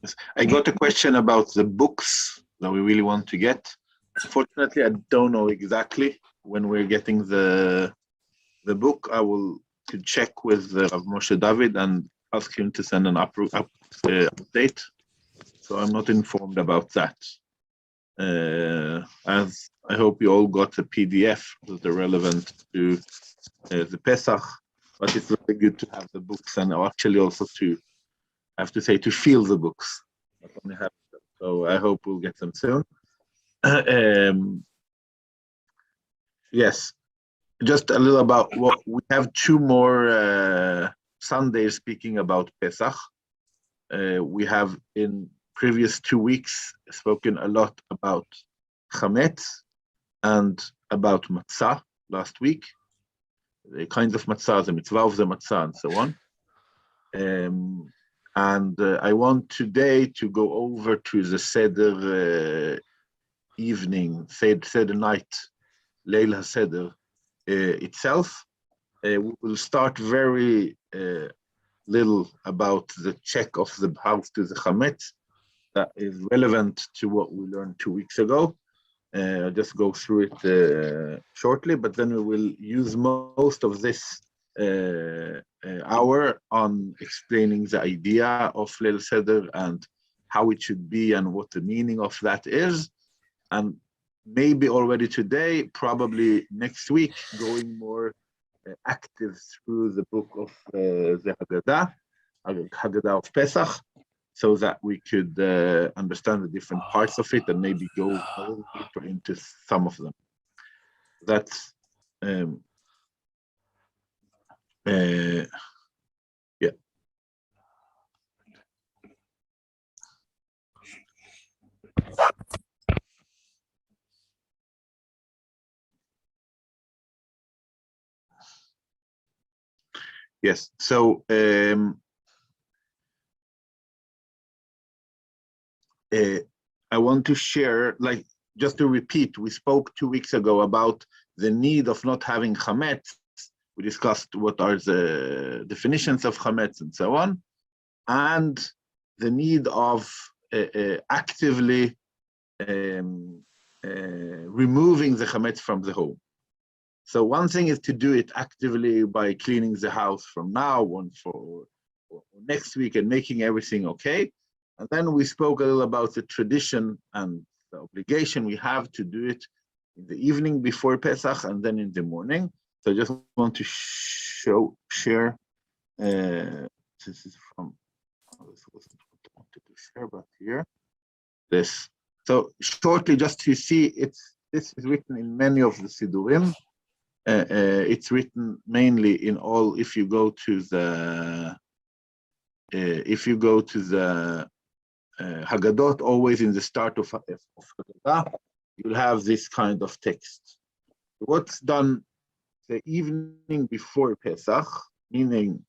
Yes. I got a question about the books that we really want to get. Unfortunately, I don't know exactly when we're getting the book. I will to check with Rav Moshe David and ask him to send an update. So I'm not informed about that. As I hope you all got a PDF that are relevant to the Pesach, but it's very good to have the books and actually also to, I have to say, to feel the books. Not only have them. So I hope we'll get them soon. Yes, just a little about what we have. Two more Sundays speaking about Pesach. We have in previous 2 weeks spoken a lot about chametz and about matzah last week, the kinds of matzah, the mitzvah of the matzah, and so on. And I want today to go over to the Seder evening, Seder night, Leil HaSeder itself. We will start very little about the check of the house to the chametz. That is relevant to what we learned 2 weeks ago. I'll just go through it shortly, but then we will use most of this hour on explaining the idea of Leil Seder and how it should be and what the meaning of that is. And maybe already today, probably next week, going more active through the book of the Haggadah of Pesach, so that we could understand the different parts of it and maybe go a little deeper into some of them. That's yeah. Yes, so I want to share, like, just to repeat, we spoke 2 weeks ago about the need of not having chametz. We discussed what are the definitions of chametz and so on, and the need of actively removing the chametz from the home. So one thing is to do it actively by cleaning the house from now on for next week and making everything okay. And then we spoke a little about the tradition and the obligation we have to do it in the evening before Pesach and then in the morning. So I just want to share. This is from, this wasn't what I wanted to share, but here, this. So shortly, just to see, this is written in many of the Sidurim. It's written mainly in all. If you go to the Haggadot, always in the start of Haggadah, you'll have this kind of text. What's done the evening before Pesach, meaning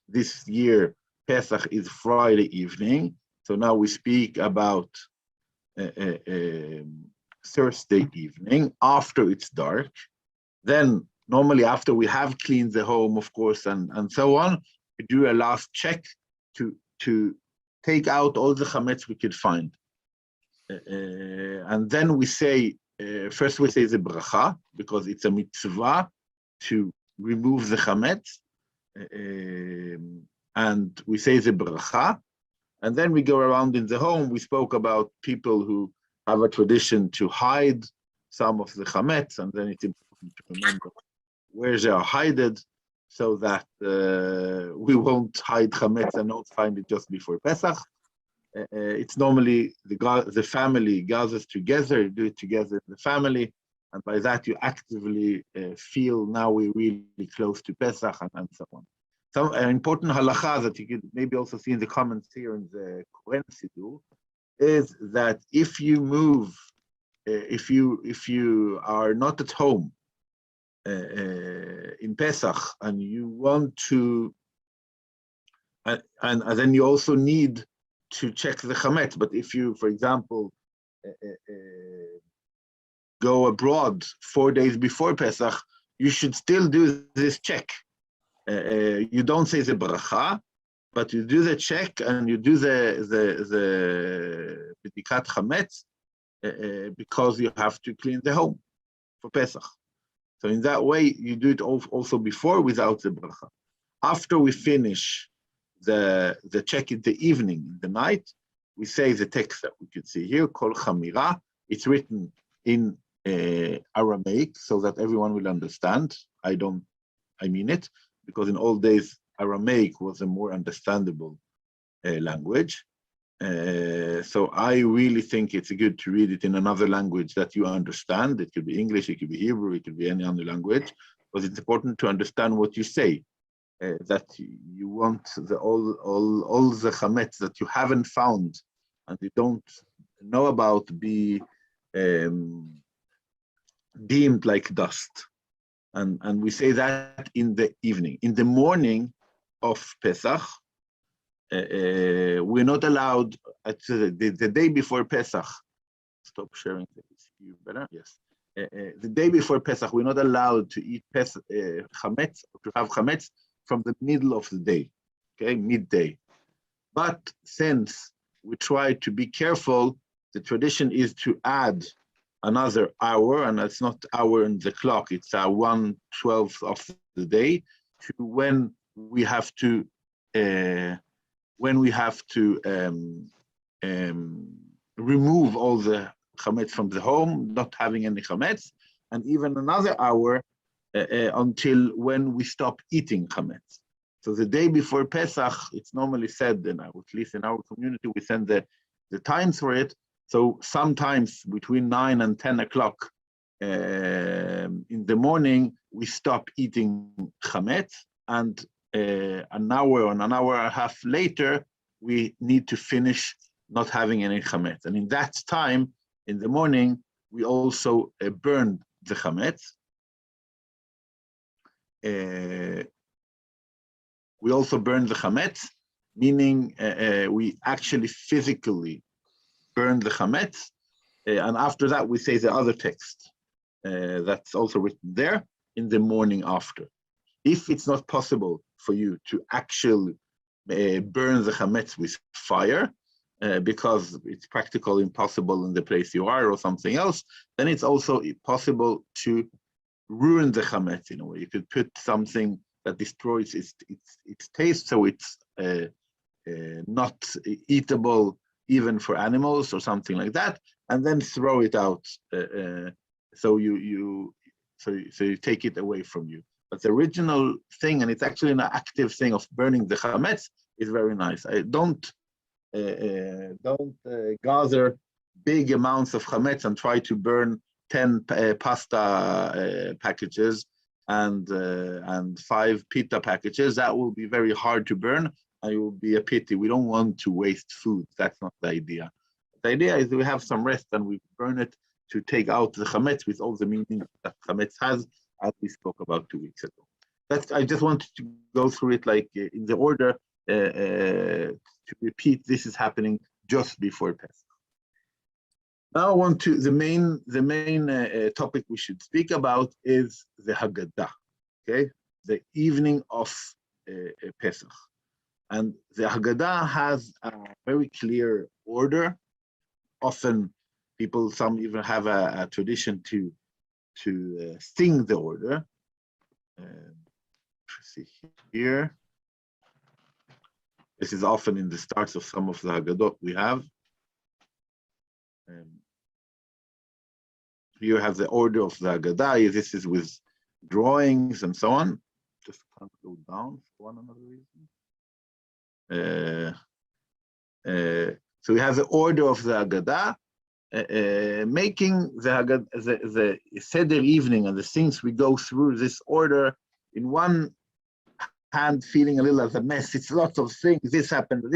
this year Pesach is Friday evening, so now we speak about Thursday evening after it's dark. Then normally after we have cleaned the home, of course, and so on, we do a last check to take out all the chametz we could find. And then we say, first we say the bracha, because it's a mitzvah to remove the chametz. And we say the bracha. And then we go around in the home. We spoke about people who have a tradition to hide some of the chametz, and then it's important to remember where they are hidden, so that we won't hide chametz and not find it just before Pesach. It's normally the family gathers together, do it together in the family, and by that you actively feel now we're really close to Pesach and so on. Some important halacha that you could maybe also see in the comments here in the Koren Sidur is that if you move, if you are not at home in Pesach and you want to, and then you also need to check the chametz. But if you, for example, go abroad 4 days before Pesach, you should still do this check. You don't say the bracha, but you do the check and you do the B'dikat Chametz because you have to clean the home for Pesach. So in that way, you do it also before without the bracha. After we finish the check in the evening, in the night, we say the text that we could see here, Kol Chamira. It's written in Aramaic so that everyone will understand. I mean it, because in old days, Aramaic was a more understandable language. So I really think it's good to read it in another language that you understand. It could be English, it could be Hebrew, it could be any other language, because it's important to understand what you say. That you want all the chametz that you haven't found and you don't know about be deemed like dust. And we say that in the evening. In the morning of Pesach, we're not allowed, the day before Pesach, stop sharing this, you better, yes. The day before Pesach, we're not allowed to eat chametz, to have chametz from the middle of the day, okay, midday. But since we try to be careful, the tradition is to add another hour, and it's not hour in the clock, it's 1/12 of the day, to when we have to remove all the chametz from the home, not having any chametz, and even another hour until when we stop eating chametz. So the day before Pesach, it's normally said, and at least in our community, we send the times for it. So sometimes between 9 and 10 o'clock in the morning, we stop eating chametz, and an hour and a half later, we need to finish not having any chametz. And in that time, in the morning, we also burn the chametz. We also burn the chametz, meaning we actually physically burn the chametz, and after that we say the other text that's also written there in the morning after. If it's not possible for you to actually burn the chametz with fire, because it's practically impossible in the place you are or something else, then it's also possible to ruin the chametz in a way. You could put something that destroys its taste, so it's not eatable even for animals or something like that, and then throw it out. So you take it away from you. But the original thing, and it's actually an active thing of burning the chametz, is very nice. I don't gather big amounts of chametz and try to burn 10 pasta packages and 5 pita packages. That will be very hard to burn, and it will be a pity. We don't want to waste food. That's not the idea. The idea is we have some rest and we burn it to take out the chametz with all the meaning that chametz has, as we spoke about 2 weeks ago. I just wanted to go through it like in the order to repeat. This is happening just before Pesach. Now on to the main topic we should speak about is the Haggadah, okay? The evening of Pesach. And the Haggadah has a very clear order. Often some even have a tradition to sing the order. See here. This is often in the starts of some of the Haggadot we have. Here have the order of the Haggadah. This is with drawings and so on. Just can't go down for one another reason. So we have the order of the Haggadah, making the Seder evening and the things we go through this order in one hand, feeling a little as a mess. It's lots of things. This happened, and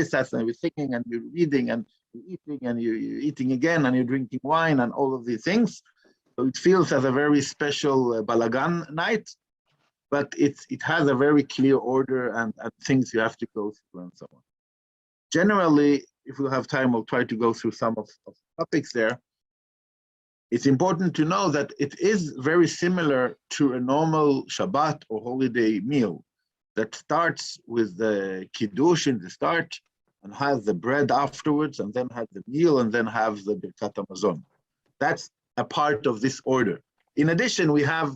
we're thinking, and you're reading, and you're eating, and you're eating again, and you're drinking wine, and all of these things. So it feels as a very special balagan night, but it has a very clear order and things you have to go through and so on. Generally, if we'll have time, we'll try to go through some of the topics there. It's important to know that it is very similar to a normal Shabbat or holiday meal. that starts with the kiddush in the start and has the bread afterwards, and then have the meal, and then have the birkat hamazon. That's a part of this order. In addition, we have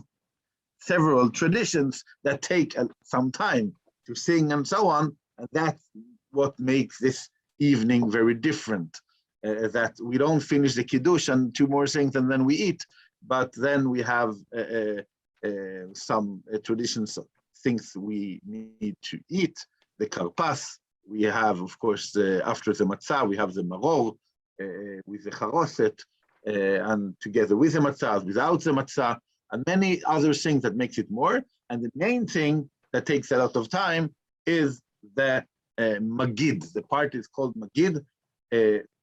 several traditions that take some time to sing and so on, and that's what makes this evening very different. That we don't finish the kiddush and two more things and then we eat, but then we have some traditions of things we need to eat. The karpas, we have, of course, after the matzah, we have the maror with the charoset, and together with the matzah, without the matzah, and many other things that makes it more. And the main thing that takes a lot of time is the magid. The part is called magid,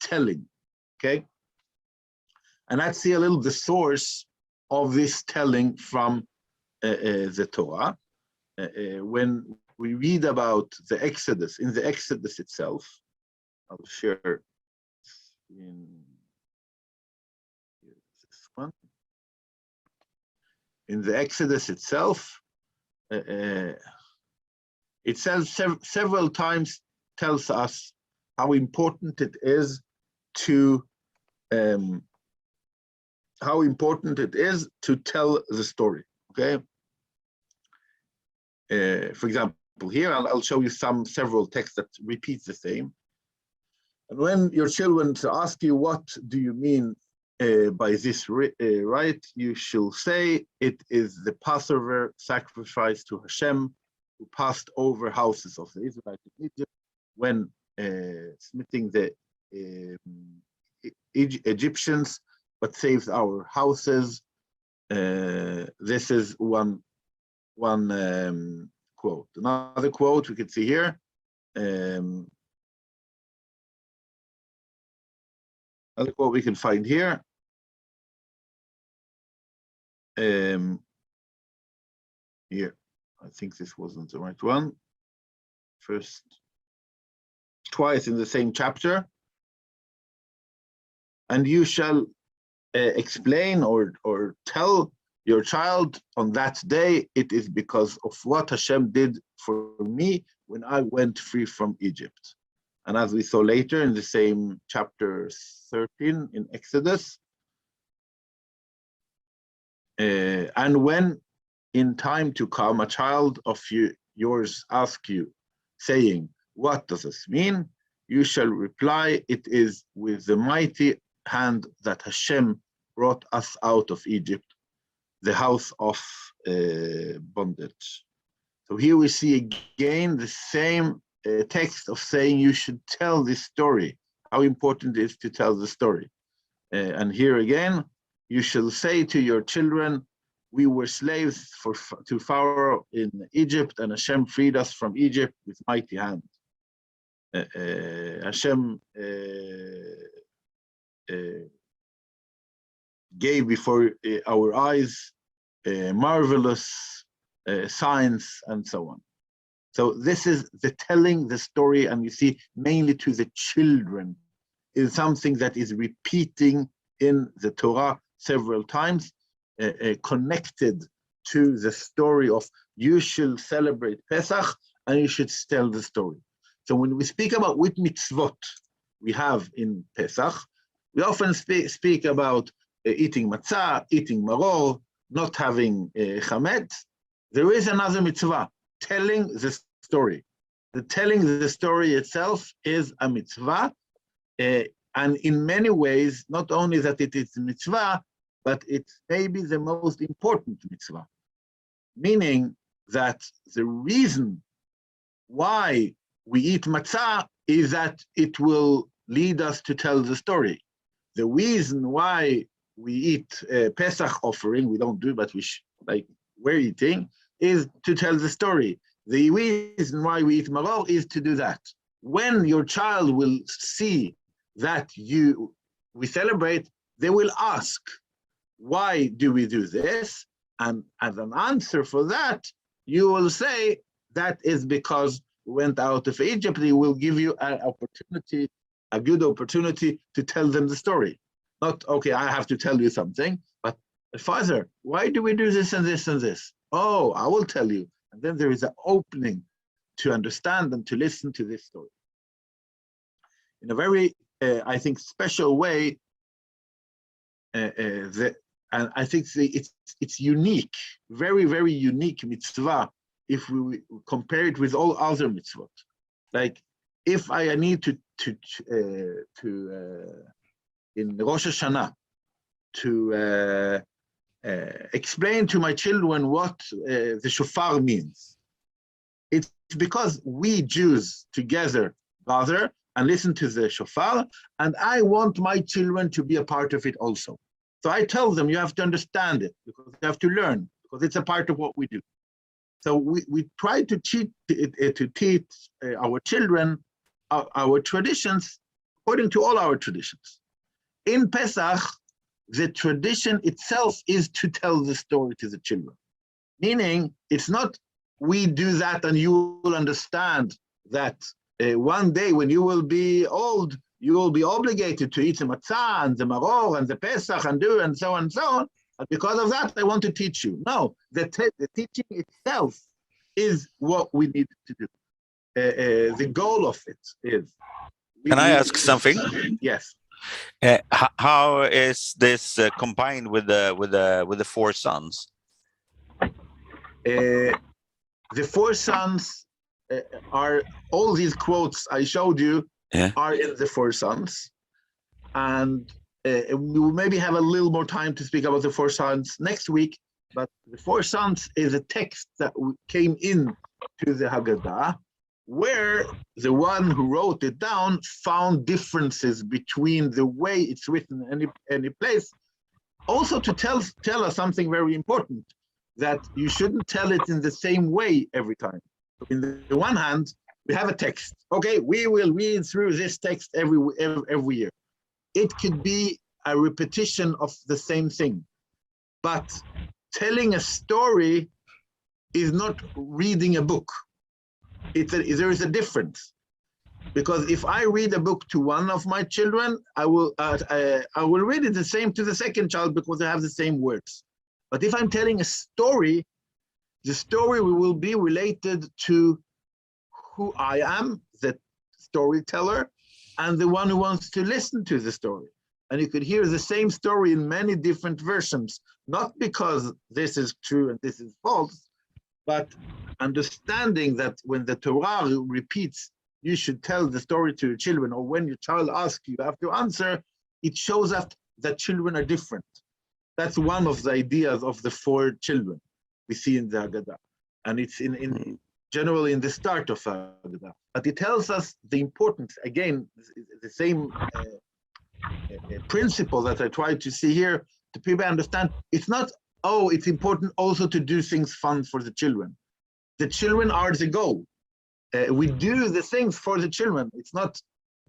telling, okay? And let's see a little the source of this telling from the Torah. When we read about the Exodus, in the Exodus itself, I'll share in this one. In the Exodus itself, it says several times, tells us how important it is to tell the story. Okay. For example, here I'll show you several texts that repeat the same. And when your children ask you, what do you mean by this right, you shall say, it is the Passover sacrifice to Hashem, who passed over houses of the Israelites in Egypt when smithing the Egyptians, but saved our houses. This is one quote. Another quote we can see here. Another quote we can find here. Here, I think this wasn't the right one. First, twice in the same chapter. And you shall explain or tell your child on that day, it is because of what Hashem did for me when I went free from Egypt. And as we saw later in the same chapter 13 in Exodus, and when in time to come a child of yours ask you, saying, what does this mean? You shall reply, it is with the mighty hand that Hashem brought us out of Egypt, the house of bondage. So here we see again the same text of saying you should tell this story, how important it is to tell the story. And here again, you shall say to your children, we were slaves to Pharaoh in Egypt, and Hashem freed us from Egypt with mighty hand. Hashem gave before our eyes marvelous signs and so on. So this is the telling the story, and you see mainly to the children, is something that is repeating in the Torah several times, connected to the story of you shall celebrate Pesach and you should tell the story. So when we speak about which mitzvot we have in Pesach, we often speak about eating matzah, eating maror, not having chametz. There is another mitzvah, telling the story. The telling the story itself is a mitzvah, and in many ways, not only that it is a mitzvah, but it's maybe the most important mitzvah. Meaning that the reason why we eat matzah is that it will lead us to tell the story. The reason why we eat Pesach offering, we don't do, but we're eating, is to tell the story. The reason why we eat maror is to do that. When your child will see that we celebrate, they will ask, why do we do this? And as an answer for that, you will say, that is because we went out of Egypt. They will give you an opportunity, a good opportunity to tell them the story. Not, okay, I have to tell you something, but Father, why do we do this and this and this? Oh, I will tell you. And then there is an opening to understand and to listen to this story. In a very, I think, special way, and I think it's unique, very, very unique mitzvah if we compare it with all other mitzvot. Like if I need to in Rosh Hashanah to explain to my children what the shofar means, it's because we Jews together gather and listen to the shofar, and I want my children to be a part of it also. So I tell them, you have to understand it, because you have to learn, because it's a part of what we do. So we try to teach our children our traditions according to all our traditions. In Pesach, the tradition itself is to tell the story to the children. Meaning, it's not we do that and you will understand that one day when you will be old, you will be obligated to eat the matzah and the maror and the Pesach and do and so on and so on. And because of that, I want to teach you. No, the teaching itself is what we need to do. The goal of it is. Can I ask something? Yes. How is this combined with the four sons? The four sons are all these quotes I showed you are in the four sons, and we will maybe have a little more time to speak about the four sons next week. But the four sons is a text that came in to the Haggadah, where the one who wrote it down found differences between the way it's written in any place. Also to tell us something very important, that you shouldn't tell it in the same way every time. In the one hand, we have a text. Okay, we will read through this text every year. It could be a repetition of the same thing, but telling a story is not reading a book. There is a difference, because if I read a book to one of my children, I will read it the same to the second child because they have the same words. But if I'm telling a story, the story will be related to who I am, the storyteller, and the one who wants to listen to the story. And you could hear the same story in many different versions, not because this is true and this is false, but understanding that when the Torah repeats, you should tell the story to your children, or when your child asks you have to answer, it shows that children are different. That's one of the ideas of the four children we see in the Haggadah. And it's generally in the start of Haggadah. But it tells us the importance, again, the same principle that I try to see here, to people understand. It's not, oh, it's important also to do things fun for the children. The children are the goal. We do the things for the children. It's not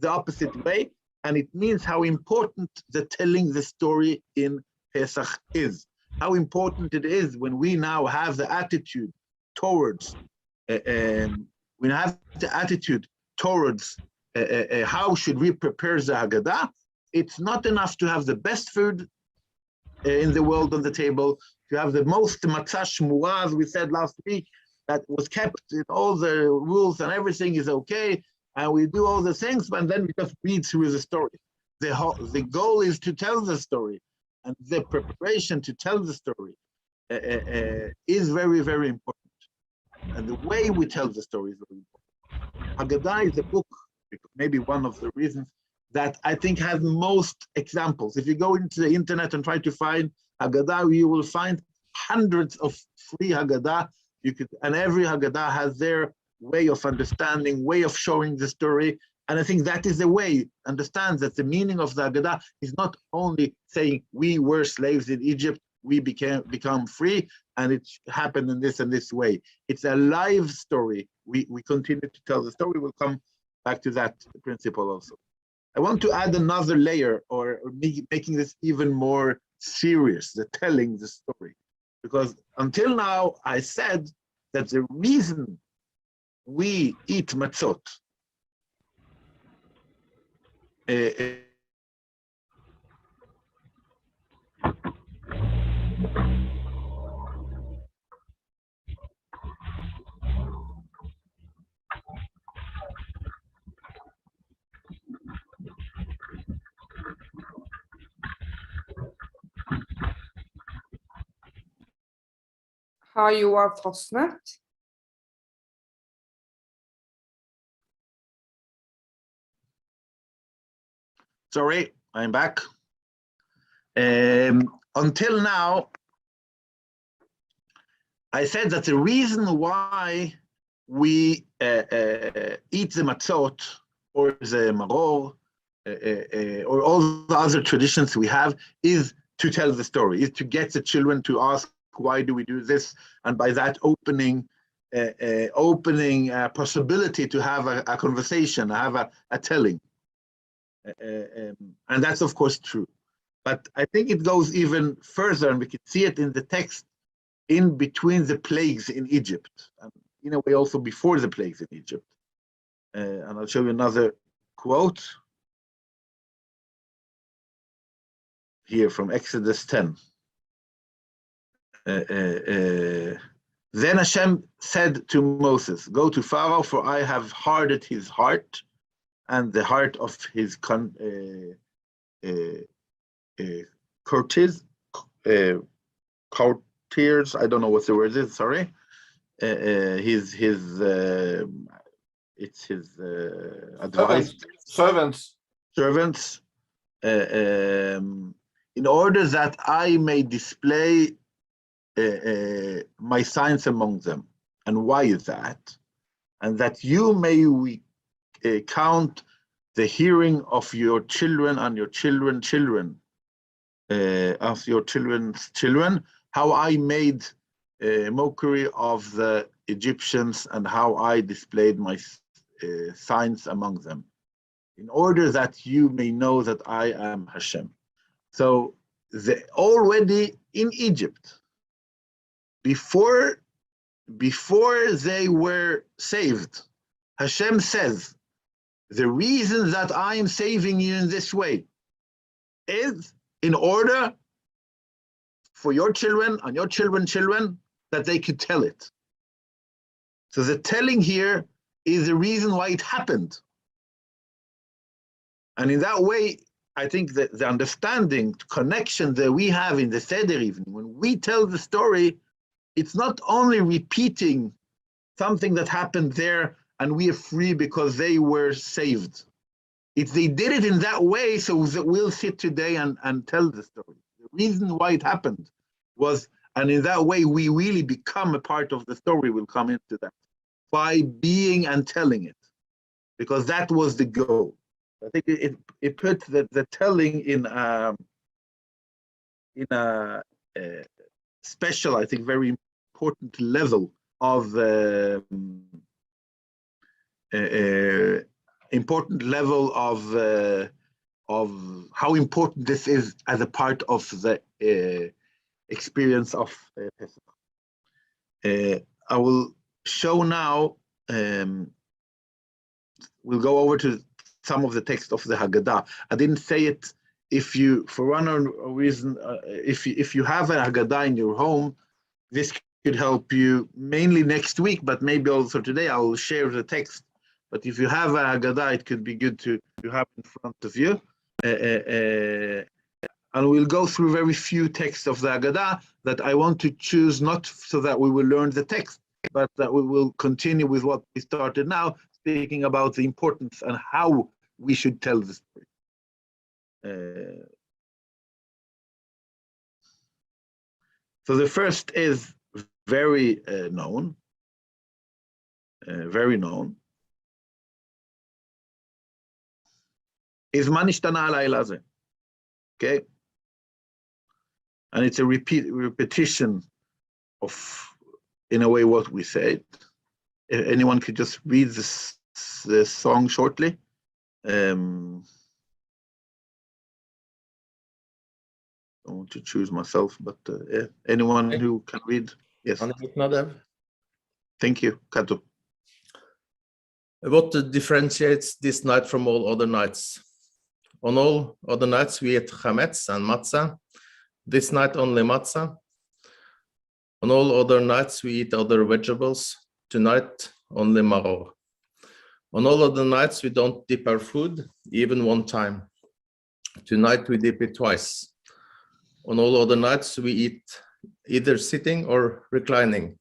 the opposite way. And it means how important the telling the story in Pesach is. How important it is when we now have the attitude towards, how should we prepare the Haggadah. It's not enough to have the best food in the world on the table, to have the most matzah shmura, as we said last week, that was kept in all the rules and everything is okay, and we do all the things, but then we just read through the story. The goal is to tell the story, and the preparation to tell the story is very, very important. And the way we tell the story is very important. Haggadah is a book, maybe one of the reasons that I think has most examples. If you go into the internet and try to find Haggadah, you will find hundreds of free Haggadah. And every Haggadah has their way of understanding, way of showing the story. And I think that is the way, understand that the meaning of the Haggadah is not only saying we were slaves in Egypt, we become free, and it happened in this and this way. It's a live story. We continue to tell the story. We'll come back to that principle also. I want to add another layer, or making this even more serious, the telling the story. Because until now, I said that the reason we eat matzot Har Joav frosnet? Sorry, I'm back. Until now, I said that the reason why we eat the matzot or the maror or all the other traditions we have is to tell the story, is to get the children to ask, why do we do this? And by that opening possibility to have a conversation, have a telling. And that's of course true. But I think it goes even further, and we can see it in the text in between the plagues in Egypt, and in a way also before the plagues in Egypt. And I'll show you another quote here from Exodus 10. Then Hashem said to Moses, go to Pharaoh, for I have hardened his heart and the heart of his courtiers, I don't know what the word is, sorry. It's his advice. Servants. In order that I may display my signs among them. And why is that? And that you may count the hearing of your children and your children's children, of your children's children, how I made mockery of the Egyptians and how I displayed my signs among them, in order that you may know that I am Hashem. So already in Egypt, before they were saved, Hashem says, the reason that I am saving you in this way is in order for your children and your children's children that they could tell it. So the telling here is the reason why it happened. And in that way, I think that the understanding, connection that we have in the Seder evening, when we tell the story, it's not only repeating something that happened there and we are free because they were saved. They did it in that way so that we'll sit today and tell the story. The reason why it happened was, and in that way we really become a part of the story, we'll come into that, by being and telling it, because that was the goal. I think it put the telling in a special, I think, very important level of how important this is as a part of the experience of Pesach. I will show now. We'll go over to some of the text of the Haggadah. I didn't say it. If you, for one reason, if you have a Haggadah in your home, this could help you mainly next week, but maybe also today. I will share the text. But if you have a Haggadah, it could be good to have in front of you. And we'll go through very few texts of the Haggadah that I want to choose, not so that we will learn the text, but that we will continue with what we started now, speaking about the importance and how we should tell the story. So the first is very known, is Manishtana Alayla Ze. Okay, and it's a repetition of, in a way, what we said. If anyone could just read this song shortly. I want to choose myself, but anyone who can read, yes. Thank you, Kato. What differentiates this night from all other nights? On all other nights we eat chametz and matzah. This night only matzah. On all other nights we eat other vegetables. Tonight only maror. On all other nights we don't dip our food even one time. Tonight we dip it twice. On all other nights we eat either sitting or reclining.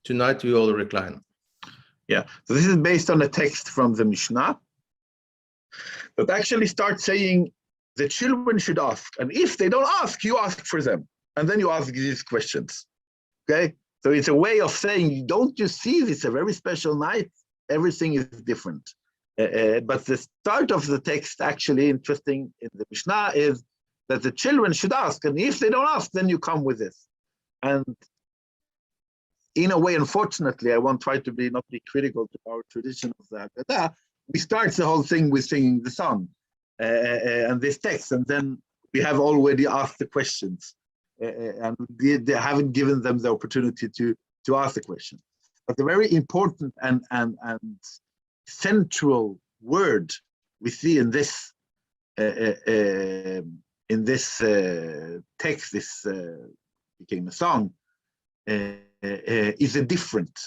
Tonight we all recline. Yeah, so this is based on a text from the Mishnah that actually starts saying the children should ask. And if they don't ask, you ask for them. And then you ask these questions. Okay? So it's a way of saying, don't you see this is a very special night? Everything is different. But the start of the text, actually interesting in the Mishnah, is that the children should ask. And if they don't ask, then you come with this. And in a way, unfortunately, I won't try to not be critical to our tradition of the Haggadah. We start the whole thing with singing the song and this text, and then we have already asked the questions, and they haven't given them the opportunity to ask the question. But the very important and central word we see in this text, this became a song, is a different.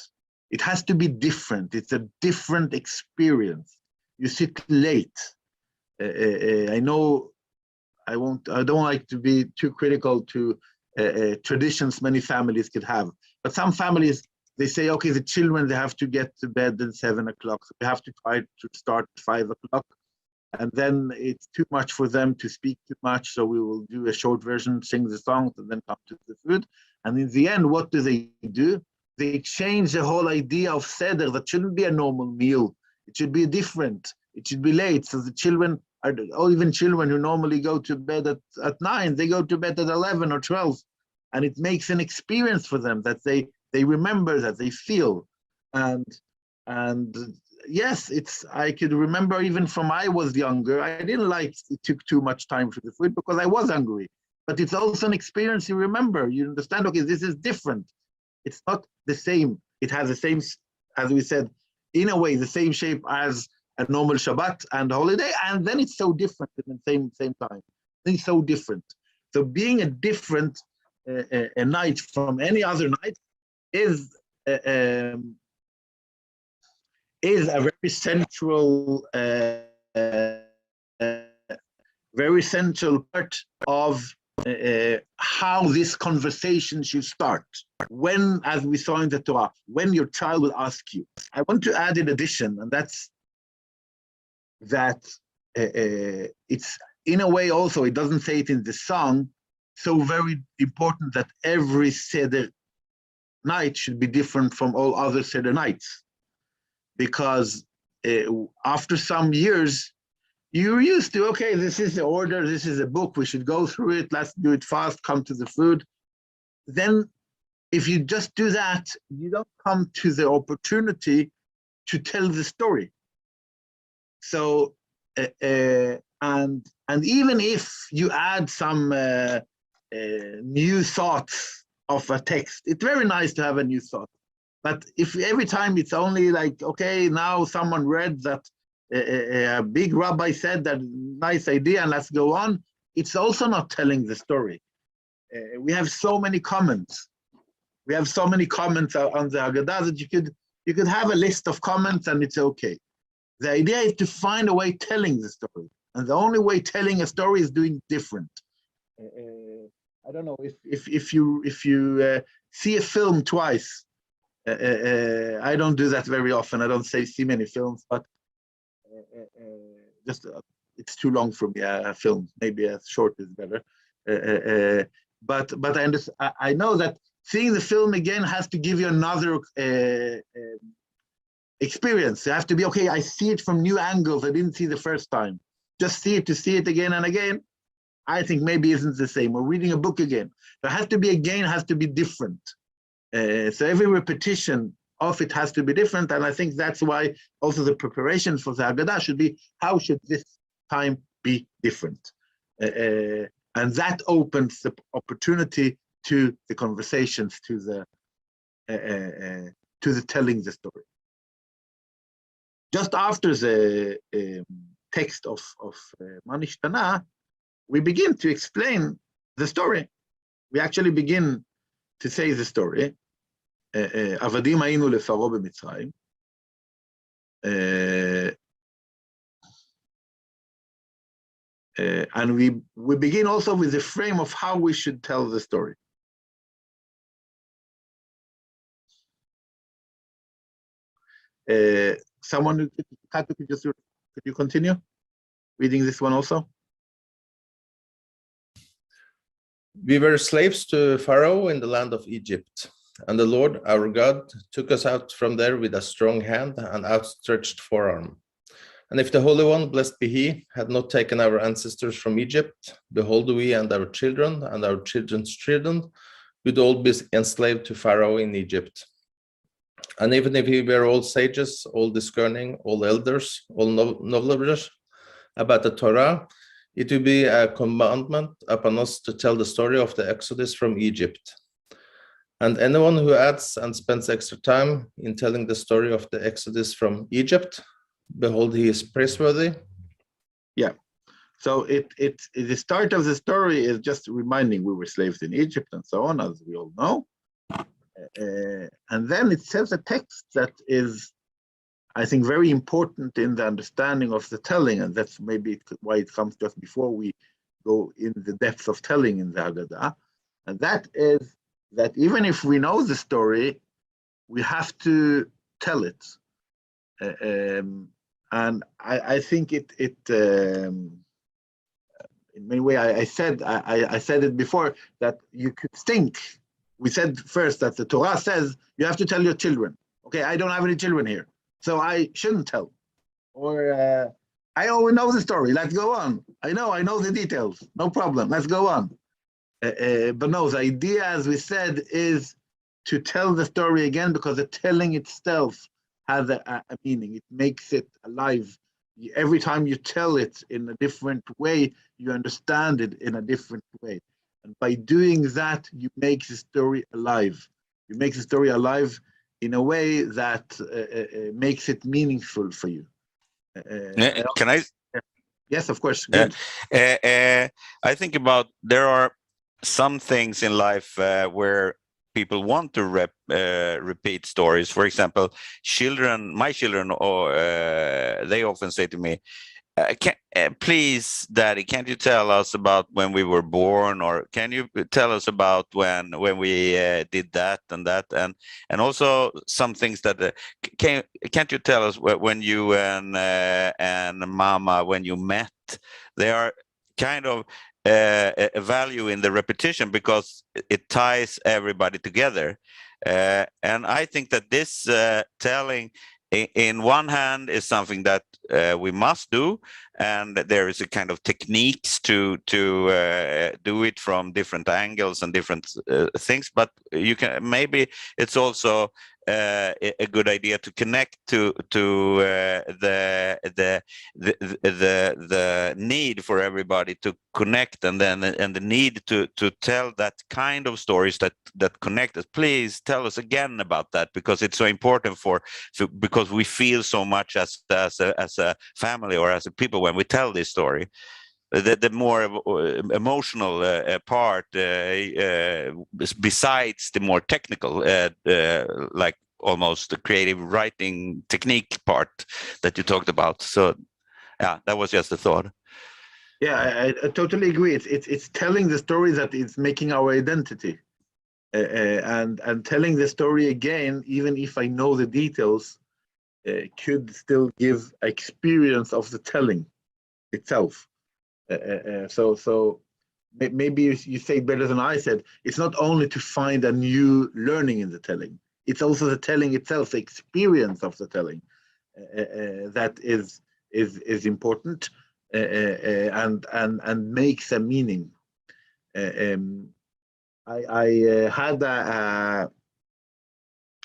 It has to be different. It's a different experience. You sit late. I know I don't like to be too critical to traditions many families could have, but some families, they say, okay, the children, they have to get to bed at 7 o'clock. So we have to try to start at 5 o'clock. And then it's too much for them to speak too much. So we will do a short version, sing the songs, and then come to the food. And in the end, what do? They change the whole idea of Seder. That shouldn't be a normal meal. It should be different. It should be late. So the children, or even children who normally go to bed at 9, they go to bed at 11 or 12. And it makes an experience for them that they remember, that they feel. And yes, I could remember even from I was younger, I didn't like it took too much time for the food because I was hungry. But it's also an experience you remember. You understand, okay, this is different. It's not the same. It has the same, as we said, in a way, the same shape as a normal Shabbat and holiday, and then it's so different at the same time. It's so different. So being a different a night from any other night is a very central part of how this conversation should start. When, as we saw in the Torah, when your child will ask you. I want to add in addition, and that's that it's in a way also, it doesn't say it in the song, so very important that every Seder night should be different from all other Seder nights. Because after some years, you're used to, okay, this is the order, this is a book, we should go through it, let's do it fast, come to the food. Then if you just do that, you don't come to the opportunity to tell the story. So, and even if you add some new thoughts of a text, it's very nice to have a new thought. But if every time it's only like, okay, now someone read that a big rabbi said that nice idea and let's go on, it's also not telling the story. We have so many comments. We have so many comments on the Haggadah that you could have a list of comments and it's okay. The idea is to find a way telling the story. And the only way telling a story is doing different. I don't know if you see a film twice. I don't do that very often. I don't see many films, but just it's too long for me. A film, maybe a short is better. But I know that seeing the film again has to give you another experience. You have to be, okay, I see it from new angles I didn't see the first time. Just see it again and again, I think maybe isn't the same. Or reading a book again. There has to be again, has to be different. So every repetition of it has to be different. And I think that's why also the preparation for the Haggadah should be, how should this time be different? And that opens the opportunity to the conversations, to the telling the story. Just after the text of Ma Nishtana, we begin to explain the story. We actually begin to say the story. Avadim היינו לפרעה במצרים. And we begin also with the frame of how we should tell the story. Someone, could you continue reading this one also? We were slaves to Pharaoh in the land of Egypt, and the Lord our God took us out from there with a strong hand and outstretched forearm. And if the Holy One, blessed be He, had not taken our ancestors from Egypt, behold, we and our children and our children's children would all be enslaved to Pharaoh in Egypt. And even if we were all sages, all discerning, all elders, all knowledge about the Torah, it will be a commandment upon us to tell the story of the Exodus from Egypt. And anyone who adds and spends extra time in telling the story of the Exodus from Egypt, behold, he is praiseworthy. Yeah. So the start of the story is just reminding we were slaves in Egypt and so on, as we all know. And then it says a text that is, I think, very important in the understanding of the telling, and that's maybe why it comes just before we go in the depths of telling in the Haggadah. And that is that even if we know the story, we have to tell it. And I think it in many ways, I said it before, that you could think, we said first that the Torah says you have to tell your children. Okay, I don't have any children here, so I shouldn't tell. Or I already know the story, let's go on. I know the details, no problem, let's go on. But no, the idea, as we said, is to tell the story again, because the telling itself has a meaning. It makes it alive. Every time you tell it in a different way, you understand it in a different way. And by doing that, you make the story alive. You make the story alive in a way that makes it meaningful for you. Can I? Yes, of course. Good. I think about, there are some things in life where people want to repeat stories. For example, my children, or they often say to me, please, Daddy, can't you tell us about when we were born, or can you tell us about when we did that and that, and also some things that can't you tell us when you and Mama, when you met? They are kind of a value in the repetition, because it ties everybody together. And I think that this telling, in one hand, is something that we must do, and there is a kind of techniques to do it from different angles and different things. But you can, maybe it's also a good idea to connect to the need for everybody to connect, and the need to tell that kind of stories that connect us. Please tell us again about that, because it's so important because we feel so much as a family or as a people when we tell this story. The more emotional part, besides the more technical, like almost the creative writing technique part that you talked about. So, yeah, that was just a thought. Yeah, I totally agree. It's telling the story that is making our identity, and telling the story again, even if I know the details, could still give experience of the telling itself. So maybe you say it better than I said. It's not only to find a new learning in the telling, it's also the telling itself, the experience of the telling, that is important, and makes a meaning. I had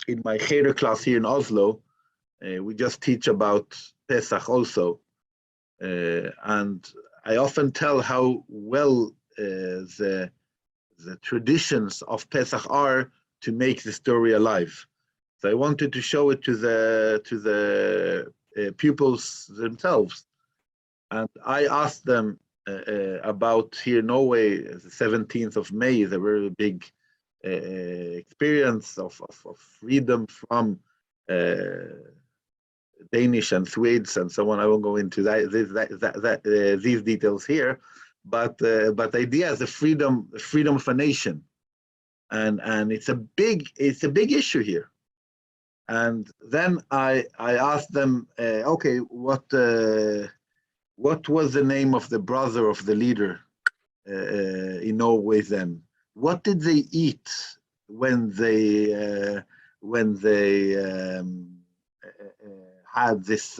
in my Seder class here in Oslo, we just teach about Pesach also, and I often tell how well the traditions of Pesach are to make the story alive. So I wanted to show it to the pupils themselves, and I asked them about here in Norway. The 17th of May is a very big experience of freedom from Danish and Swedes and so on. I won't go into these details here, but the idea is the freedom of a nation, and it's a big issue here. And then I asked them, okay, what was the name of the brother of the leader in Norway then? What did they eat when they had this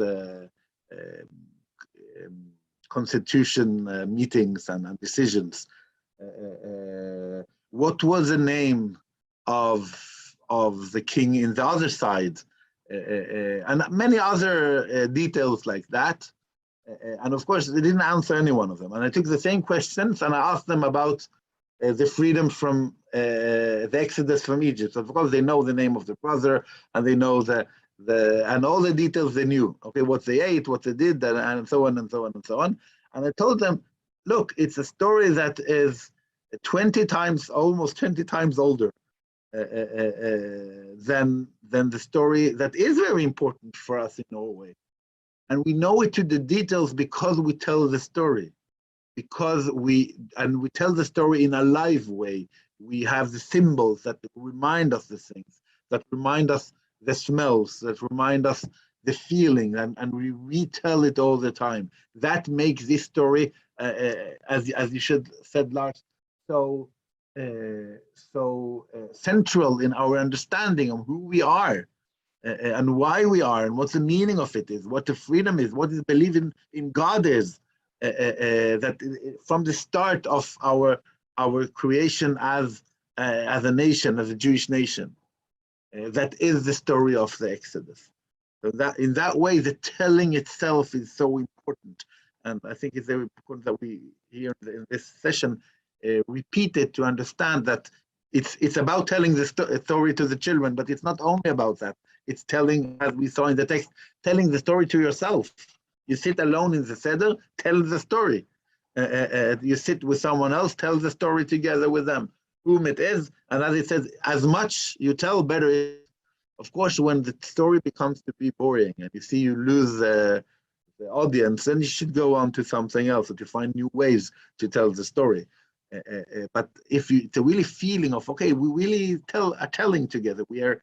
constitution meetings and decisions? What was the name of the king in the other side? And many other details like that. And of course, they didn't answer any one of them. And I took the same questions and I asked them about the freedom from the exodus from Egypt. Of course, they know the name of the brother and they know and all the details they knew. Okay, what they ate, what they did, and so on and so on and so on. And I told them, look, it's a story that is 20 times, almost 20 times older than the story that is very important for us in Norway. And we know it to the details because we tell the story, because we tell the story in a live way. We have the symbols that remind us the things, that remind us the smells, that remind us the feeling, and we retell it all the time. That makes this story, as you said, Lars, so central in our understanding of who we are. And why we are, and what the meaning of it is, what the freedom is, what is believing in God is, that from the start of our creation as a nation, as a Jewish nation, that is the story of the Exodus. So that in that way, the telling itself is so important, and I think it's very important that we here in this session repeat it to understand that it's about telling the story to the children, but it's not only about that. It's telling, as we saw in the text, telling the story to yourself. You sit alone in the Seder, tell the story. You sit with someone else, tell the story together with them, whom it is. And as it says, as much you tell, better it is. Of course, when the story becomes to be boring and you see you lose the audience, then you should go on to something else, or to find new ways to tell the story. But if it's a really feeling of, okay, we really are telling together, we are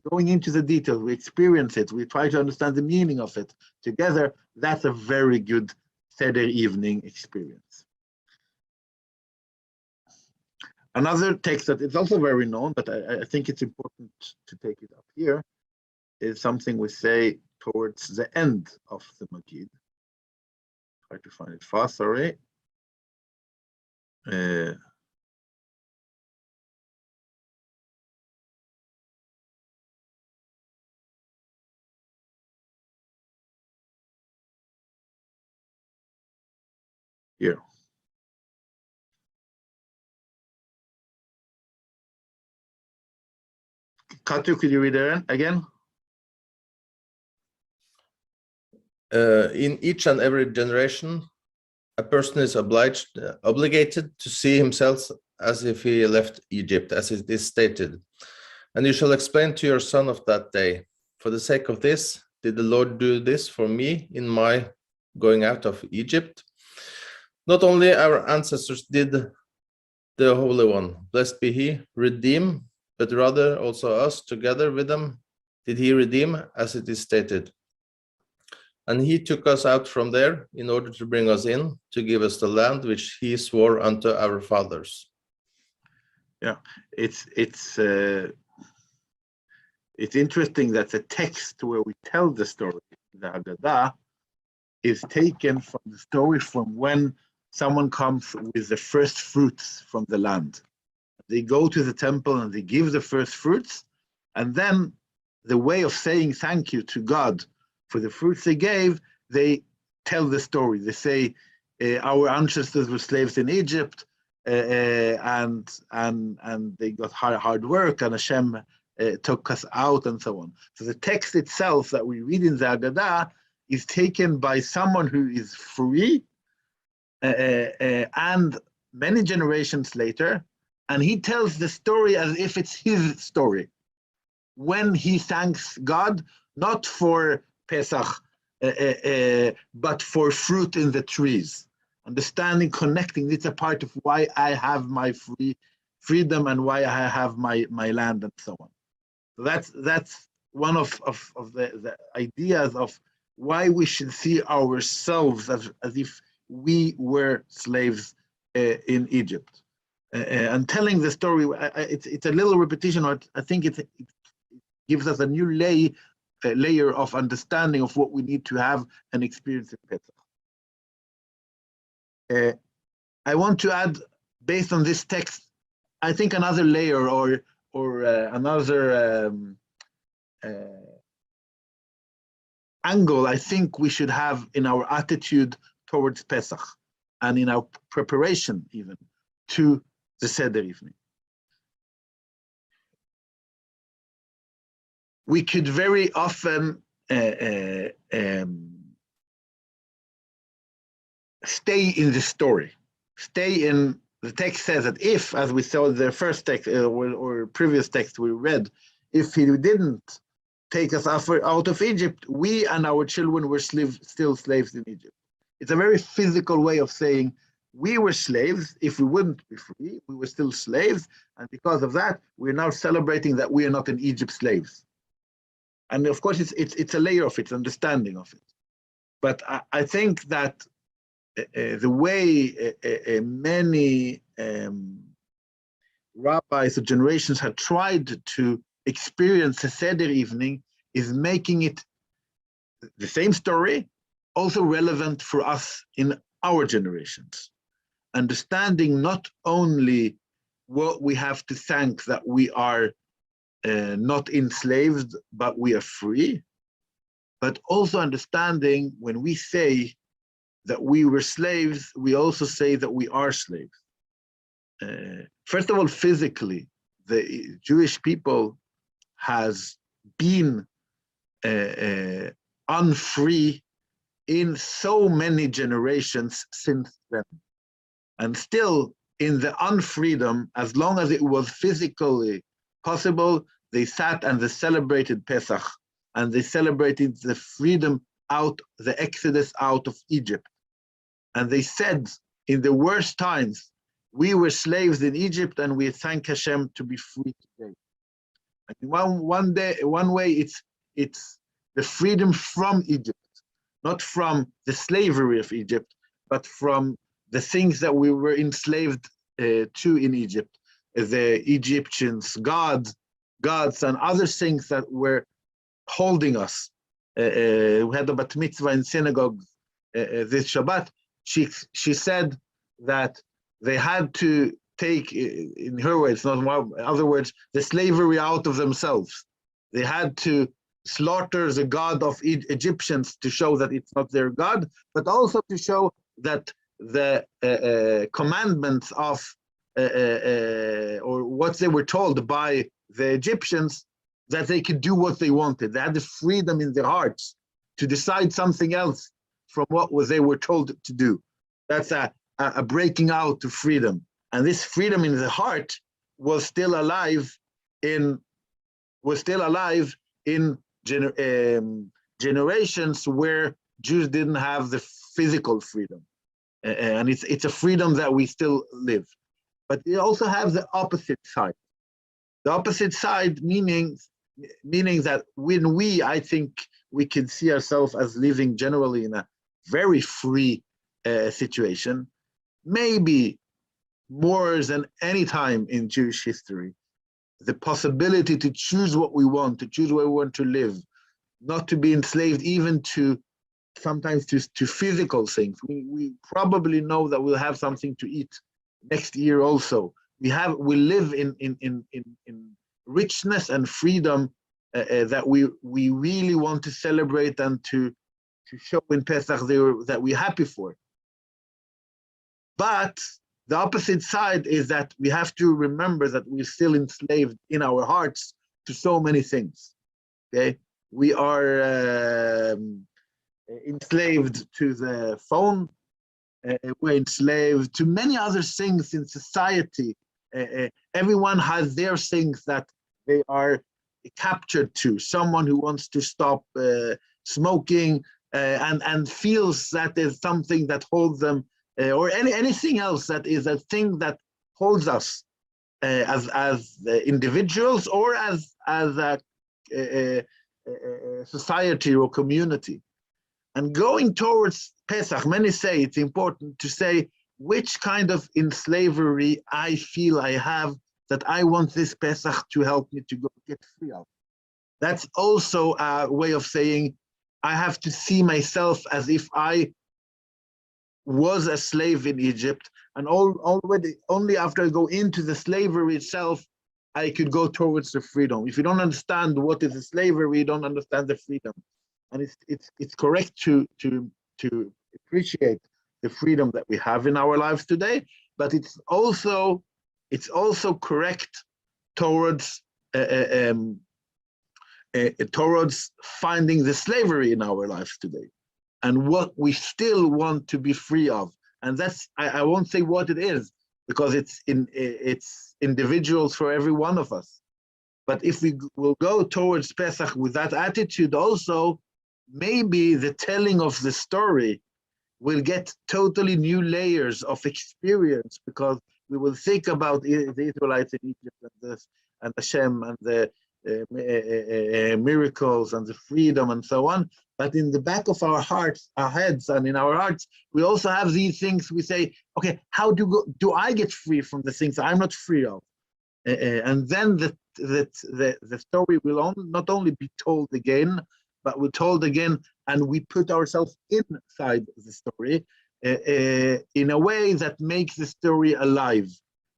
going into the details, we experience it, we try to understand the meaning of it together, that's a very good Seder evening experience. Another text that is also very known, but I think it's important to take it up here, is something we say towards the end of the Magid. Try to find it fast, sorry. Here. Katu, could you read it again? In each and every generation, a person is obligated to see himself as if he left Egypt, as it is stated. And you shall explain to your son of that day, for the sake of this, did the Lord do this for me in my going out of Egypt? Not only our ancestors did the Holy One, blessed be he, redeem, but rather also us together with them did he redeem, as it is stated. And he took us out from there in order to bring us in, to give us the land which he swore unto our fathers. Yeah, it's interesting that the text where we tell the story, the Haggadah, is taken from the story from when someone comes with the first fruits from the land. They go to the temple and they give the first fruits, and then the way of saying thank you to God for the fruits they gave, they tell the story. They say, our ancestors were slaves in Egypt, and they got hard work, and Hashem took us out, and so on. So the text itself that we read in the Haggadah is taken by someone who is free, and many generations later, and he tells the story as if it's his story. When he thanks God, not for Pesach, but for fruit in the trees. Understanding, connecting, it's a part of why I have my freedom and why I have my land and so on. So that's one of the ideas of why we should see ourselves as if we were slaves in Egypt. And telling the story, it's a little repetition, or I think it gives us a new layer of understanding of what we need to have and experience in Pesach. I want to add, based on this text, I think another layer or another angle I think we should have in our attitude towards Pesach and in our preparation even to the Seder evening. We could very often stay in the story, stay in the text says that if, as we saw the first text or previous text we read, if he didn't take us out of Egypt, we and our children were still slaves in Egypt. It's a very physical way of saying we were slaves. If we wouldn't be free, we were still slaves. And because of that, we're now celebrating that we are not in Egypt slaves. And of course, it's a layer of it, understanding of it. But I think that the way many rabbis or generations have tried to experience the Seder evening is making it the same story, also relevant for us in our generations. Understanding not only what we have to thank that we are not enslaved, but we are free, but also understanding when we say that we were slaves, we also say that we are slaves. First of all, physically, the Jewish people has been unfree in so many generations since then. And still in the unfreedom, as long as it was physically possible, they sat and they celebrated Pesach, and they celebrated the freedom out, the exodus out of Egypt. And they said in the worst times, we were slaves in Egypt and we thank Hashem to be free today. And one way it's the freedom from Egypt, not from the slavery of Egypt, but from the things that we were enslaved to in Egypt, the Egyptians, gods, and other things that were holding us. We had a bat mitzvah in synagogue this Shabbat. She said that they had to take, in her words, not in other words, the slavery out of themselves. They had to slaughter the god of Egyptians to show that it's not their god, but also to show that the commandments of or what they were told by the Egyptians, that they could do what they wanted. They had the freedom in their hearts to decide something else from what they were told to do. That's a breaking out to freedom. And this freedom in the heart was still alive in generations where Jews didn't have the physical freedom. And it's a freedom that we still live. But we also have the opposite side. The opposite side meaning that when I think we can see ourselves as living generally in a very free situation, maybe more than any time in Jewish history, the possibility to choose what we want, to choose where we want to live, not to be enslaved even to sometimes to physical things. We probably know that we'll have something to eat next year also. We live in richness and freedom that we really want to celebrate and to show in Pesach that we're happy for. But the opposite side is that we have to remember that we're still enslaved in our hearts to so many things. Okay, we are enslaved to the phone. We're enslaved to many other things in society. Everyone has their things that they are captured to. Someone who wants to stop smoking and feels that there's something that holds them, or anything else that is a thing that holds us as individuals or as society or community. And going towards Pesach, many say it's important to say which kind of in slavery I feel I have that I want this Pesach to help me to go get free of. That's also a way of saying I have to see myself as if I was a slave in Egypt, and already only after I go into the slavery itself, I could go towards the freedom. If you don't understand what is a slavery, you don't understand the freedom. And it's correct to appreciate the freedom that we have in our lives today, but it's also correct towards towards finding the slavery in our lives today, and what we still want to be free of. And that's I won't say what it is, because it's individuals for every one of us. But if we will go towards Pesach with that attitude also, maybe the telling of the story will get totally new layers of experience, because we will think about the Israelites in Egypt and Hashem and the miracles and the freedom and so on. But in the back of our hearts, our heads, and in our hearts, we also have these things. We say, okay, how do I get free from the things I'm not free of? And then the story will not only be told again, but we're told again, and we put ourselves inside the story in a way that makes the story alive,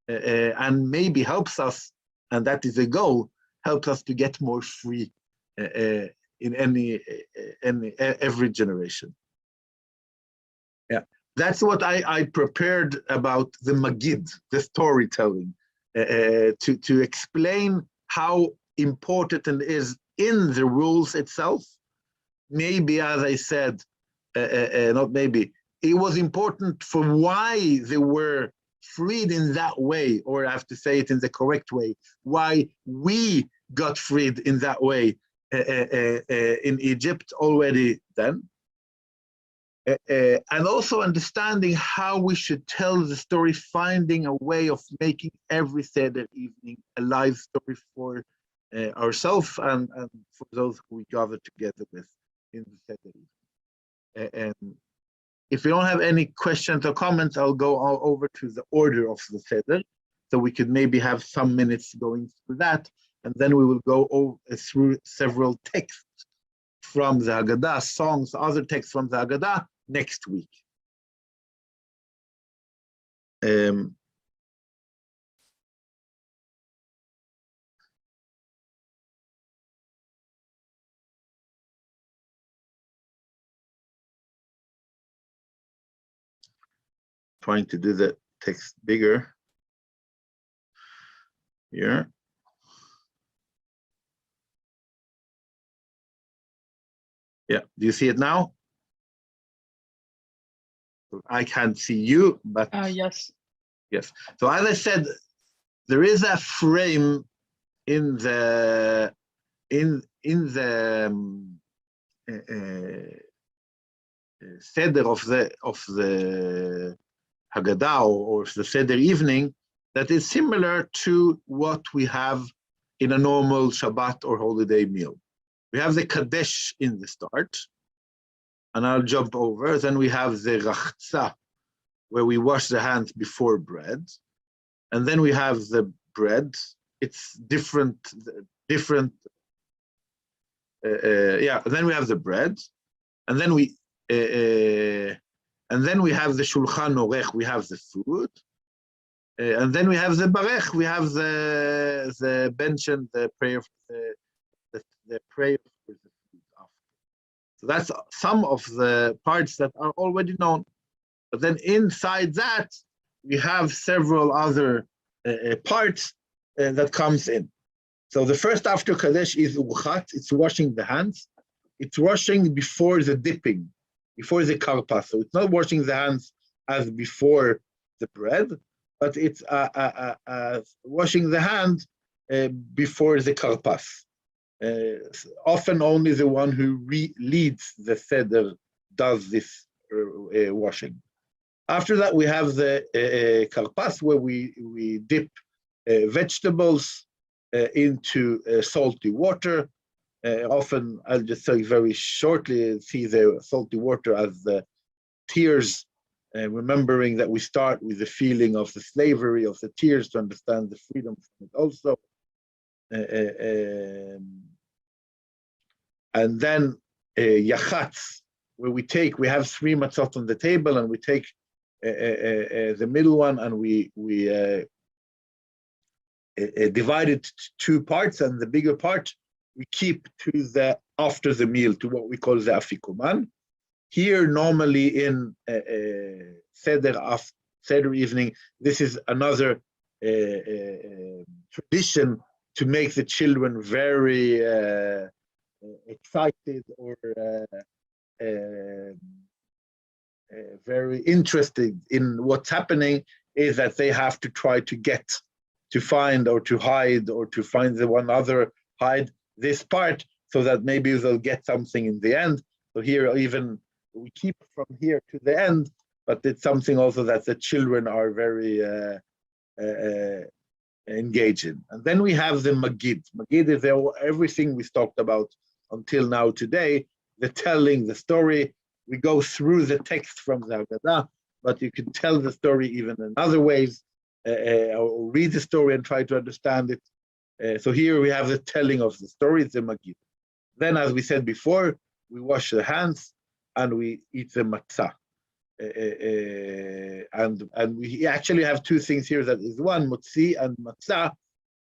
and maybe helps us, and that is a goal, helps us to get more free in every generation. Yeah, that's what I prepared about the Magid, the storytelling, to explain how important it is in the rules itself. Maybe, as I said, not maybe, it was important for why they were freed in that way, or I have to say it in the correct way, why we got freed in that way in Egypt already then. And also understanding how we should tell the story, finding a way of making every Seder evening a live story for ourselves and for those who we gather together with in the Seder evening. If you don't have any questions or comments, I'll go over to the order of the Seder, so we could maybe have some minutes going through that, and then we will go through several texts from the Haggadah, songs, other texts from the Haggadah next week. Trying to do the text bigger here. Yeah, do you see it now? I can't see you, but yes. Yes. So as I said, there is a frame in the Seder of the Haggadah or the Seder evening that is similar to what we have in a normal Shabbat or holiday meal. We have the Kadesh in the start, and I'll jump over. Then we have the Rachza, where we wash the hands before bread. And then we have the bread. It's different. Then we have the bread. And then we have the Shulchan Orech, we have the food. And then we have the Barech, we have the bench and the prayer, the prayer for the food after. So that's some of the parts that are already known. But then inside that, we have several other parts that comes in. So the first after Kadesh is Uchat, it's washing the hands. It's washing before the dipping, before the karpas. So it's not washing the hands as before the bread, but it's washing the hand before the karpas. Often only the one who leads the Seder does this washing. After that, we have the karpas, where we dip vegetables into salty water. Often, I'll just say very shortly, see the salty water as the tears, remembering that we start with the feeling of the slavery of the tears to understand the freedom from it also. And then yachatz, where we have 3 matzot on the table, and we take the middle one, and we divide it to 2 parts, and the bigger part we keep to the after the meal, to what we call the afikoman. Here, normally in Seder evening, this is another tradition to make the children very excited or very interested in what's happening, is that they have to try to find or to hide or to find the one other hide this part, so that maybe they'll get something in the end. So here, even we keep from here to the end, but it's something also that the children are very engaged in. And then we have the Magid. Magid is everything we talked about until now today, the telling, the story. We go through the text from the Haggadah, but you can tell the story even in other ways, or read the story and try to understand it. So here we have the telling of the story, the Magid. Then, as we said before, we wash the hands and we eat the matzah. And we actually have 2 things here, that is one, motzi and matzah,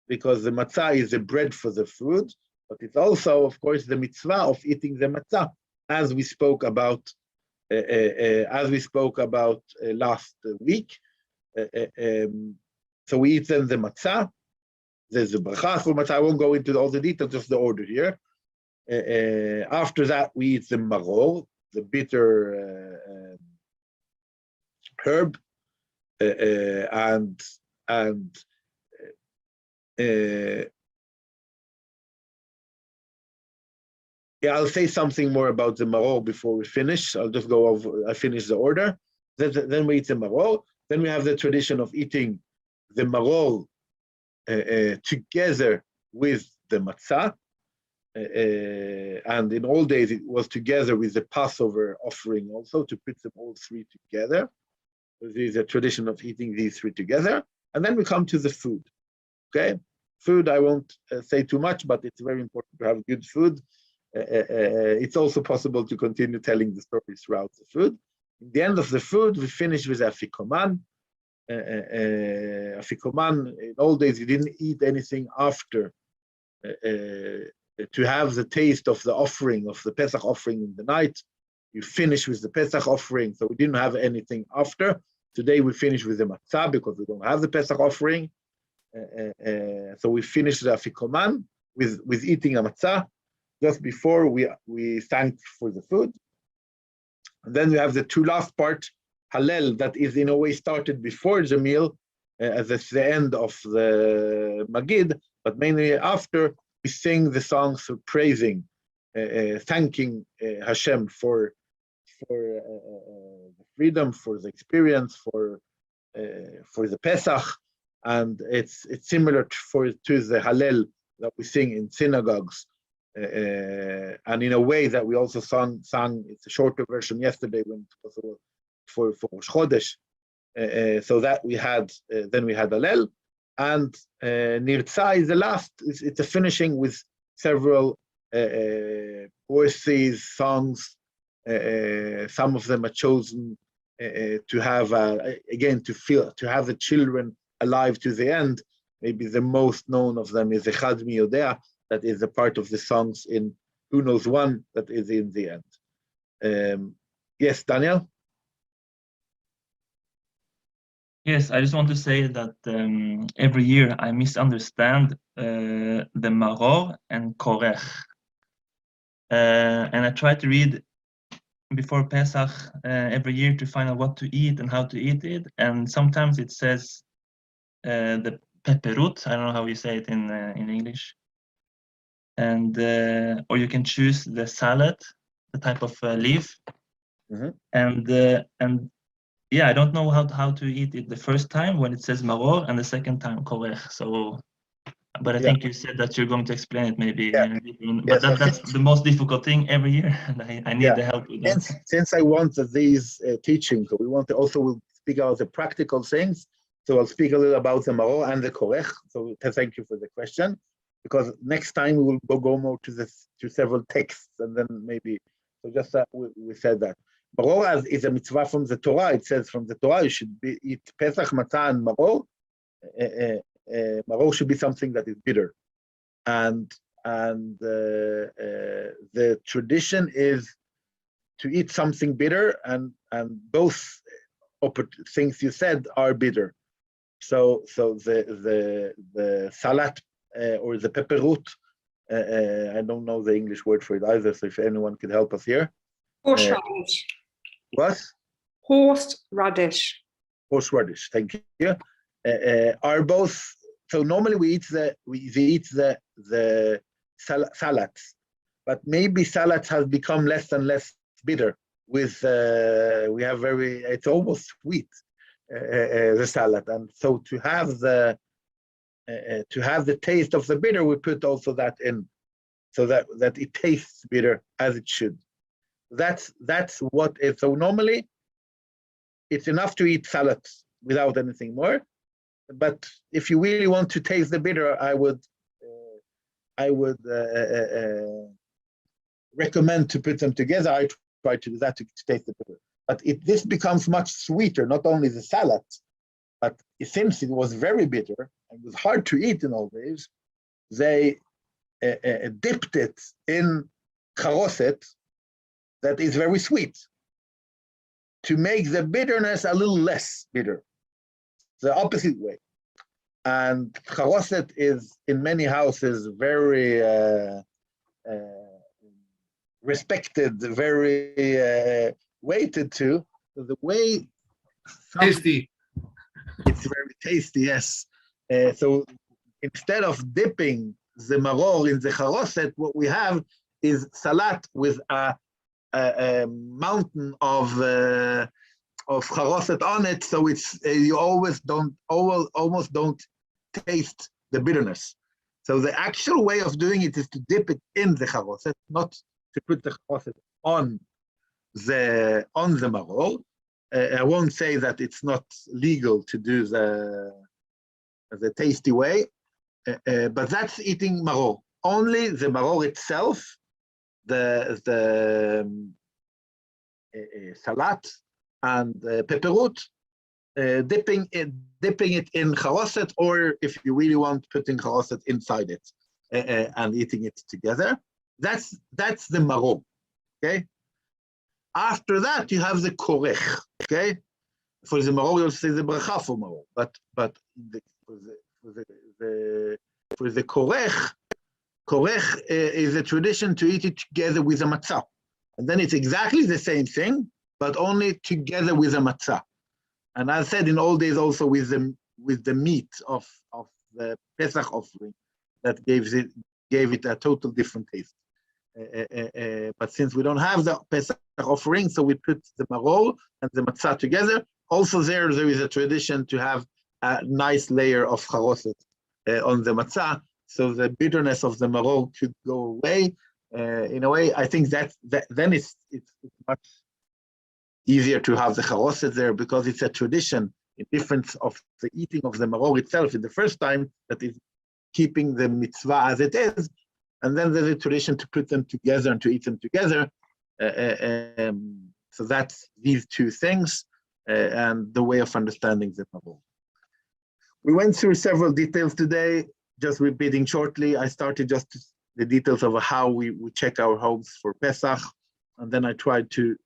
because the matzah is the bread for the food, but it's also, of course, the mitzvah of eating the matzah, as we spoke about last week. So we eat then the matzah. There's the bracha for matzah. I won't go into all the details, just the order here. After that, we eat the maror, the bitter herb, and yeah, I'll say something more about the maror before we finish. I'll just go over. I finish the order. Then we eat the maror. Then we have the tradition of eating the maror together with the matzah. And in old days, it was together with the Passover offering also, to put them all 3 together. So there is a tradition of eating these 3 together. And then we come to the food. Okay? Food, I won't say too much, but it's very important to have good food. It's also possible to continue telling the story throughout the food. In the end of the food, we finish with afikoman. Afikoman, in old days, you didn't eat anything after to have the taste of the offering, of the Pesach offering in the night. You finish with the Pesach offering, so we didn't have anything after. Today we finish with the matzah because we don't have the Pesach offering. So we finish the afikoman with eating a matzah just before we thank for the food. And then we have the 2 last part, Hallel, that is in a way started before the meal, as it's the end of the Magid, but mainly after. We sing the songs of praising, thanking Hashem for the freedom, for the experience, for the Pesach, and it's similar to the Hallel that we sing in synagogues, and in a way that we also sang. It's a shorter version yesterday when it was for Rosh Chodesh, so that we had then we had Hallel. And Nirtza is the last, it's a finishing with several poeses, songs. Some of them are chosen to have, again, to have the children alive to the end. Maybe the most known of them is Echad Mi Yodea, that is a part of the songs in Who Knows One, that is in the end. Yes, Daniel? Yes, I just want to say that every year I misunderstand the maror and korech. And I try to read before Pesach every year to find out what to eat and how to eat it. And sometimes it says the pepperut, I don't know how you say it in English. And or you can choose the salad, the type of leaf. Mm-hmm. And yeah, I don't know how to eat it the first time when it says maror and the second time korech. So But I Yeah. think you said that you're going to explain it maybe. Yeah. But Yes, that's the most difficult thing every year, and I need Yeah. the help with that. Since I want that these teachings, we want to also we'll speak about the practical things. So I'll speak a little about the maror and the korech. So thank you for the question, because next time we will go more to several texts, and then maybe so just that we said that maror is a mitzvah from the Torah. It says from the Torah you should eat Pesach, matzah, and maror. Maror should be something that is bitter, and the tradition is to eat something bitter, and both things you said are bitter. So the salat or the pepperut, I don't know the English word for it either. So if anyone could help us here. Horseradish. What? Horseradish. Horseradish. Thank you. Are both. So normally we eat the salads, but maybe salads has become less and less bitter. With we have it's almost sweet, the salad, and so to have the taste of the bitter, we put also that in, so that it tastes bitter as it should. That's what is. So normally, it's enough to eat salads without anything more. But if you really want to taste the bitter, I would recommend to put them together. I try to do that to taste the bitter. But this becomes much sweeter, not only the salad, but since it was very bitter and was hard to eat in old days, they dipped it in charoset that is very sweet to make the bitterness a little less bitter, the opposite way. And charoset is in many houses very respected, very weighted to. So the way Tasty. it's very tasty, yes. So instead of dipping the maror in the charoset, what we have is salat with a mountain of charoset on it. So it's you almost don't taste the bitterness. So the actual way of doing it is to dip it in the charoset, not to put the charoset on the maror. I won't say that it's not legal to do the tasty way, but that's eating maror. Only the maror itself, the salat and pepperut, dipping it in charoset, or if you really want, putting charoset inside it and eating it together. That's the maror. Okay. After that, you have the korech. Okay. For the maror, you'll say the bracha for maror, but for the korech is a tradition to eat it together with a matzah, and then it's exactly the same thing, but only together with a matzah. And I said in old days also with the meat of the Pesach offering, that gave it a total different taste. But since we don't have the Pesach offering, so we put the maror and the matzah together. Also there is a tradition to have a nice layer of charoset on the matzah, so the bitterness of the maror could go away. In a way, I think that then it's much easier to have the charoset there, because it's a tradition, in difference of the eating of the maror itself in the first time, that is keeping the mitzvah as it is, and then there's a tradition to put them together and to eat them together. So that's these two things, and the way of understanding the maror. We went through several details today. Just repeating shortly, I started just the details of how we check our homes for Pesach, and then I tried to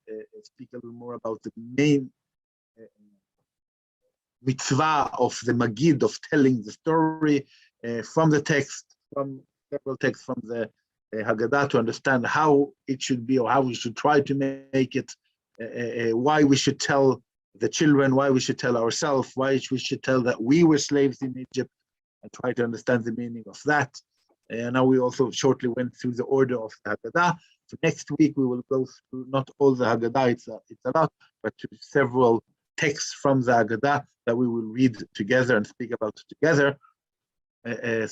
speak a little more about the main mitzvah of the Magid, of telling the story from the text, from several texts from the Haggadah, to understand how it should be, or how we should try to make it, why we should tell the children, why we should tell ourselves, why we should tell that we were slaves in Egypt, and try to understand the meaning of that. And now we also shortly went through the order of the Haggadah. So next week we will go through not all the Haggadah, it's a lot, but to several texts from the Haggadah that we will read together and speak about together.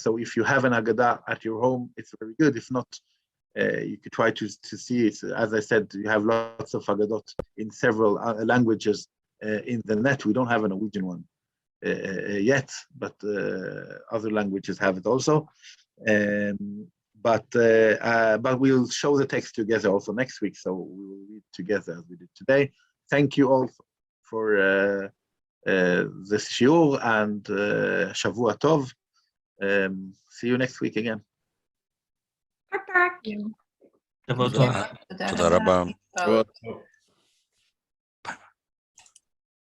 So if you have an Haggadah at your home, it's very good. If not, you could try to see it. As I said, you have lots of Haggadot in several languages in the net. We don't have a Norwegian one yet, but other languages have it also. But we'll show the text together also next week, so we will read together as we did today. Thank you all for this shiur, and Shavua Tov. See you next week again. Shabbat tov. תודה רבה. Well,